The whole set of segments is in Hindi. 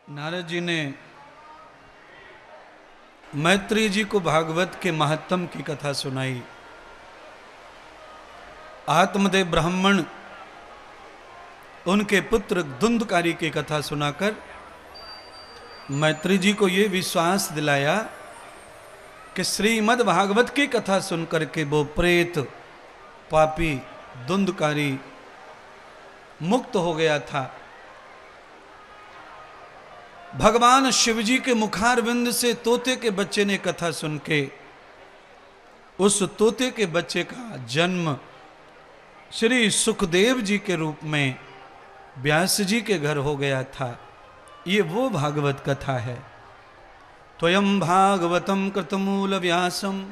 नारद जी ने मैत्री जी को भागवत के महत्तम की कथा सुनाई। आत्मदेव ब्राह्मण उनके पुत्र धुंधकारी की कथा सुनाकर मैत्री जी को ये विश्वास दिलाया कि श्रीमद् भागवत की कथा सुनकर के वो प्रेत पापी धुंधकारी मुक्त हो गया था। भगवान शिव जी के मुखारविंद से तोते के बच्चे ने कथा सुन के उस तोते के बच्चे का जन्म श्री सुखदेव जी के रूप में व्यास जी के घर हो गया था। ये वो भागवत कथा है। त्वयं भागवतम कृतमूल व्यासम।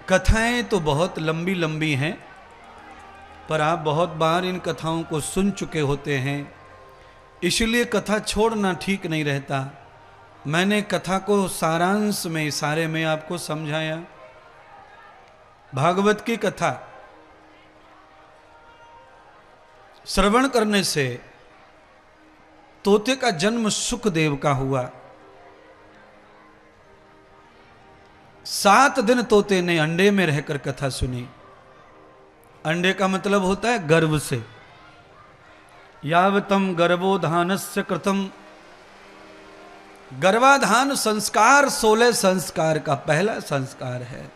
कथाएं तो बहुत लंबी लंबी हैं, पर आप बहुत बार इन कथाओं को सुन चुके होते हैं, इसलिए कथा छोड़ना ठीक नहीं रहता। मैंने कथा को सारांश में इशारे में आपको समझाया। भागवत की कथा श्रवण करने से तोते का जन्म सुखदेव का हुआ। 7 दिन तोते ने अंडे में रहकर कथा सुनी। अंडे का मतलब होता है गर्भ से। यावतम गर्भोधानस्य कृतम। गर्भाधान संस्कार 16 संस्कार का पहला संस्कार है।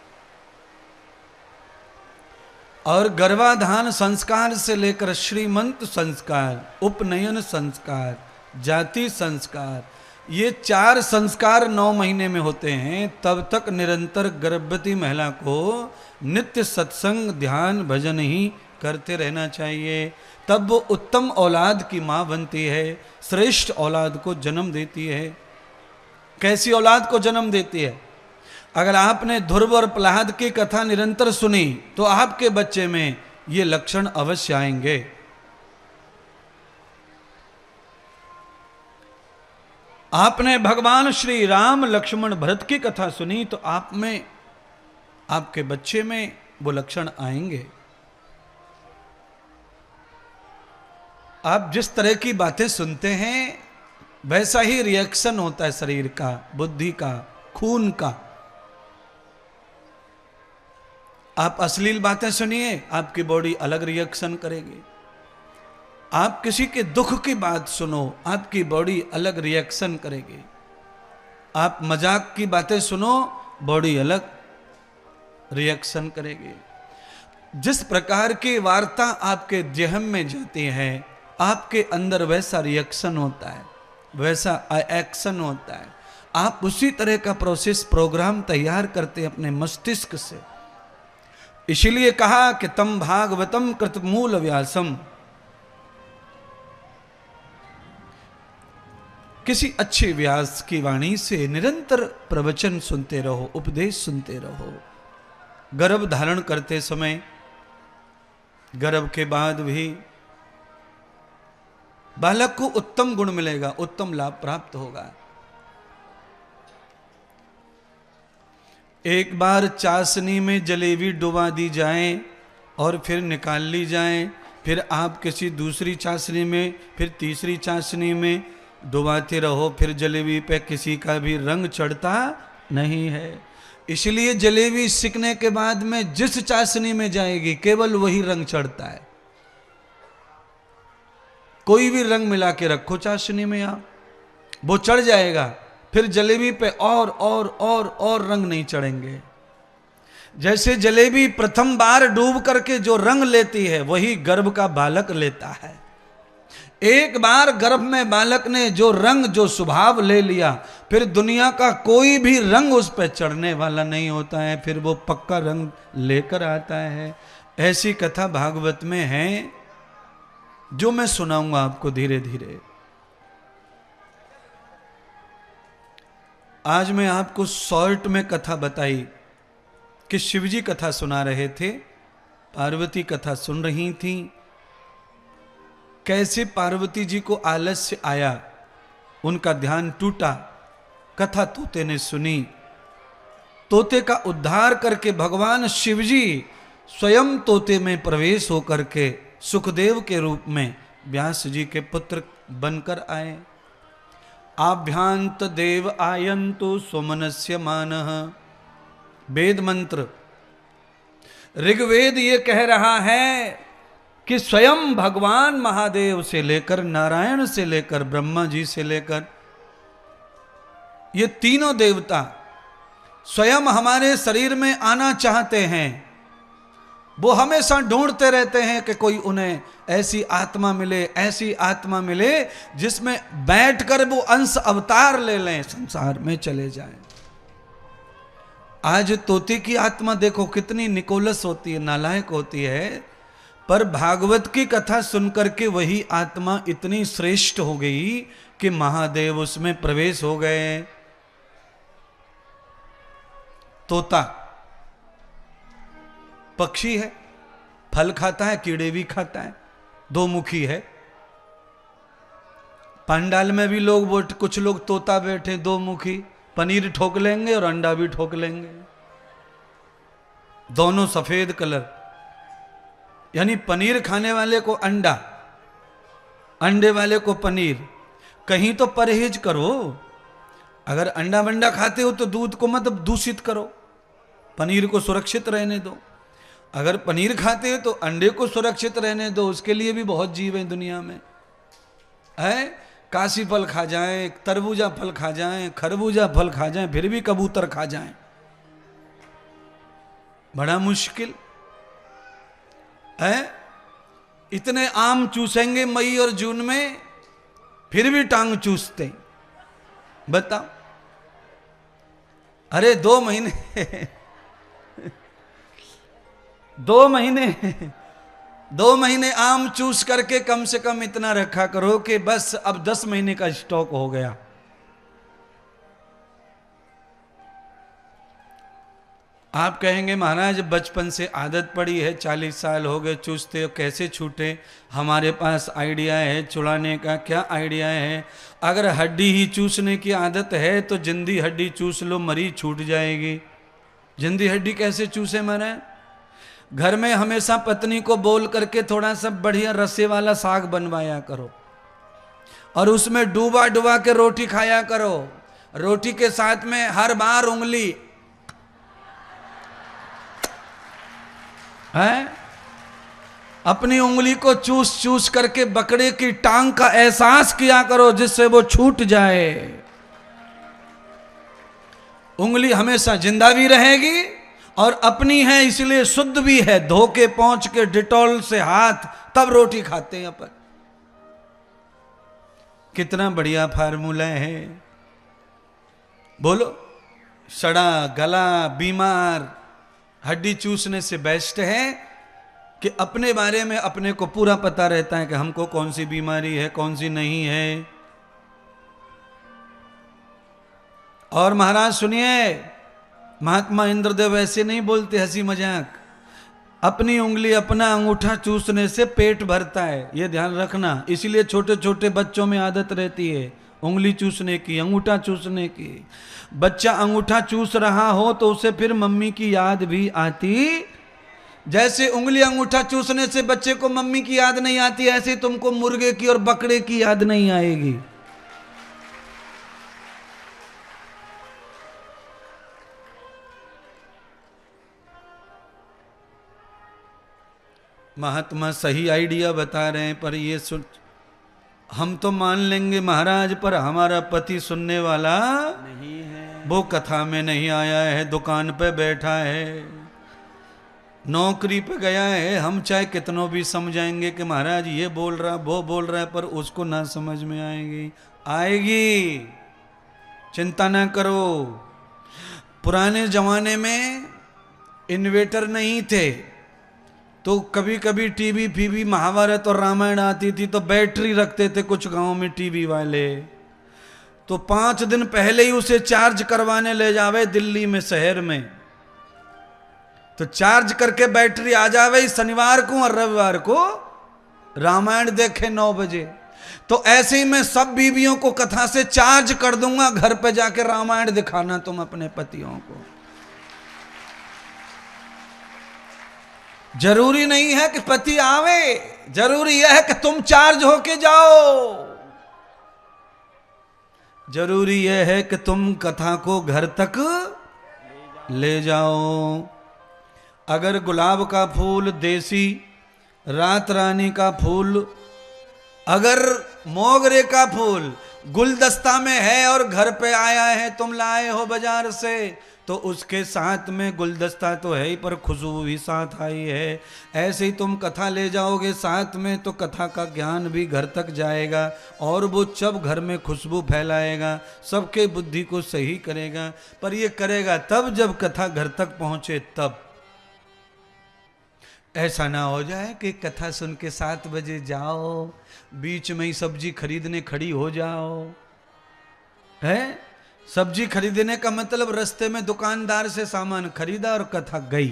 और गर्भाधान संस्कार से लेकर श्रीमंत संस्कार, उपनयन संस्कार, जाति संस्कार, ये 4 संस्कार 9 महीने में होते हैं। तब तक निरंतर गर्भवती महिला को नित्य सत्संग ध्यान भजन ही करते रहना चाहिए। तब वो उत्तम औलाद की माँ बनती है, श्रेष्ठ औलाद को जन्म देती है। कैसी औलाद को जन्म देती है? अगर आपने ध्रुव और प्रहलाद की कथा निरंतर सुनी तो आपके बच्चे में ये लक्षण अवश्य आएंगे। आपने भगवान श्री राम लक्ष्मण भरत की कथा सुनी तो आप में, आपके बच्चे में वो लक्षण आएंगे। आप जिस तरह की बातें सुनते हैं वैसा ही रिएक्शन होता है शरीर का, बुद्धि का, खून का। आप अश्लील बातें सुनिए, आपकी बॉडी अलग रिएक्शन करेगी। आप किसी के दुख की बात सुनो, आपकी बॉडी अलग रिएक्शन करेगी। आप मजाक की बातें सुनो, बॉडी अलग रिएक्शन करेगी। जिस प्रकार की वार्ता आपके जेहम में जाती है, आपके अंदर वैसा रिएक्शन होता है, वैसा एक्शन होता है। आप उसी तरह का प्रोसेस प्रोग्राम तैयार करते हैं अपने मस्तिष्क से। इसीलिए कहा कि तम भागवतम कृतमूल व्यासम। किसी अच्छे व्यास की वाणी से निरंतर प्रवचन सुनते रहो, उपदेश सुनते रहो। गर्भ धारण करते समय, गर्भ के बाद भी बालक को उत्तम गुण मिलेगा, उत्तम लाभ प्राप्त होगा। एक बार चाशनी में जलेबी डुबा दी जाए और फिर निकाल ली जाए, फिर आप किसी दूसरी चाशनी में, फिर तीसरी चाशनी में डुबाते रहो, फिर जलेबी पे किसी का भी रंग चढ़ता नहीं है। इसलिए जलेबी सिकने के बाद में जिस चाशनी में जाएगी केवल वही रंग चढ़ता है। कोई भी रंग मिला के रखो चाशनी में, आप वो चढ़ जाएगा, फिर जलेबी पे और रंग नहीं चढ़ेंगे। जैसे जलेबी प्रथम बार डूब करके जो रंग लेती है वही गर्भ का बालक लेता है। एक बार गर्भ में बालक ने जो रंग, जो स्वभाव ले लिया, फिर दुनिया का कोई भी रंग उस पर चढ़ने वाला नहीं होता है, फिर वो पक्का रंग लेकर आता है। ऐसी कथा भागवत में है जो मैं सुनाऊंगा आपको धीरे धीरे। आज मैं आपको शॉर्ट में कथा बताई कि शिवजी कथा सुना रहे थे, पार्वती कथा सुन रही थी। कैसे पार्वती जी को आलस्य आया, उनका ध्यान टूटा, कथा तोते ने सुनी। तोते का उद्धार करके भगवान शिवजी स्वयं तोते में प्रवेश होकर के सुखदेव के रूप में व्यास जी के पुत्र बनकर आए। आभ्यांत देव आयंतु सुमनस्य मानः। वेद मंत्र, ऋग्वेद ये कह रहा है कि स्वयं भगवान महादेव से लेकर, नारायण से लेकर, ब्रह्मा जी से लेकर, ये तीनों देवता स्वयं हमारे शरीर में आना चाहते हैं। वो हमेशा ढूंढते रहते हैं कि कोई उन्हें ऐसी आत्मा मिले, ऐसी आत्मा मिले जिसमें बैठकर वो अंश अवतार ले लें, संसार में चले जाएं। आज तोते की आत्मा देखो कितनी निकोलस होती है, नालायक होती है, पर भागवत की कथा सुनकर के वही आत्मा इतनी श्रेष्ठ हो गई कि महादेव उसमें प्रवेश हो गए। तोता पक्षी है, फल खाता है, कीड़े भी खाता है, दो मुखी है। पंडाल में भी लोग, कुछ लोग तोता बैठे दो मुखी, पनीर ठोक लेंगे और अंडा भी ठोक लेंगे, दोनों सफेद कलर। यानी पनीर खाने वाले को अंडा, अंडे वाले को पनीर। कहीं तो परहेज करो, अगर अंडा वंडा खाते हो तो दूध को मत दूषित करो, पनीर को सुरक्षित रहने दो। अगर पनीर खाते हो तो अंडे को सुरक्षित रहने दो, उसके लिए भी बहुत जीव है दुनिया में, है। काशी फल खा जाएं, तरबूजा फल खा जाएं, खरबूजा फल खा जाएं, फिर भी कबूतर खा जाएं, बड़ा मुश्किल है। इतने आम चूसेंगे मई और जून में, फिर भी टांग चूसते, बताओ। अरे 2 महीने 2 महीने आम चूस करके कम से कम इतना रखा करो कि बस अब 10 महीने का स्टॉक हो गया। आप कहेंगे महाराज बचपन से आदत पड़ी है, 40 साल हो गए चूसते हो, कैसे छूटे? हमारे पास आइडिया है छुड़ाने का। क्या आइडिया है? अगर हड्डी ही चूसने की आदत है तो जिंदी हड्डी चूस लो, मरी छूट जाएगी। जिंदी हड्डी कैसे चूसे महाराज? घर में हमेशा पत्नी को बोल करके थोड़ा सा बढ़िया रसे वाला साग बनवाया करो और उसमें डूबा डुबा के रोटी खाया करो। रोटी के साथ में हर बार उंगली है, अपनी उंगली को चूस चूस करके बकरे की टांग का एहसास किया करो जिससे वो छूट जाए। उंगली हमेशा जिंदा भी रहेगी और अपनी है इसलिए शुद्ध भी है। धो के पहुंच के डिटॉल से हाथ तब रोटी खाते हैं अपन। कितना बढ़िया फार्मूला है, बोलो। सड़ा गला बीमार हड्डी चूसने से बेस्ट है कि अपने बारे में अपने को पूरा पता रहता है कि हमको कौन सी बीमारी है कौन सी नहीं है। और महाराज सुनिए, महात्मा इंद्रदेव ऐसे नहीं बोलते हंसी मजाक। अपनी उंगली अपना अंगूठा चूसने से पेट भरता है, ये ध्यान रखना। इसलिए छोटे छोटे बच्चों में आदत रहती है उंगली चूसने की, अंगूठा चूसने की। बच्चा अंगूठा चूस रहा हो तो उसे फिर मम्मी की याद भी आती। जैसे उंगली अंगूठा चूसने से बच्चे को मम्मी की याद नहीं आती, ऐसे तुमको मुर्गे की और बकरे की याद नहीं आएगी। महात्मा सही आइडिया बता रहे हैं, पर ये हम तो मान लेंगे महाराज, पर हमारा पति सुनने वाला नहीं है। वो कथा में नहीं आया है, दुकान पे बैठा है, नौकरी पे गया है। हम चाहे कितनों भी समझाएंगे कि महाराज ये बोल रहा वो बोल रहा है, पर उसको ना समझ में आएगी। चिंता ना करो। पुराने जमाने में इन्वेटर नहीं थे तो कभी कभी टीवी फीवी महाभारत और रामायण आती थी तो बैटरी रखते थे कुछ गांव में टीवी वाले। तो 5 दिन पहले ही उसे चार्ज करवाने ले जावे दिल्ली में शहर में, तो चार्ज करके बैटरी आ जावे शनिवार को और रविवार को रामायण देखे 9 बजे। तो ऐसे ही मैं सब बीवियों को कथा से चार्ज कर दूंगा, घर पे जाके रामायण दिखाना तुम अपने पतियों को। जरूरी नहीं है कि पति आवे, जरूरी यह है कि तुम चार्ज होके जाओ। जरूरी यह है कि तुम कथा को घर तक ले जाओ। अगर गुलाब का फूल देसी, रात रानी का फूल, अगर मोगरे का फूल गुलदस्ता में है और घर पे आया है, तुम लाए हो बाजार से, तो उसके साथ में गुलदस्ता तो है ही पर खुशबू भी साथ आई है। ऐसे ही तुम कथा ले जाओगे साथ में तो कथा का ज्ञान भी घर तक जाएगा और वो जब घर में खुशबू फैलाएगा, सबके बुद्धि को सही करेगा। पर ये करेगा तब जब कथा घर तक पहुंचे तब। ऐसा ना हो जाए कि कथा सुन के 7 बजे जाओ, बीच में ही सब्जी खरीदने खड़ी हो जाओ। है सब्जी खरीदने का मतलब रास्ते में दुकानदार से सामान खरीदा और कथा गई।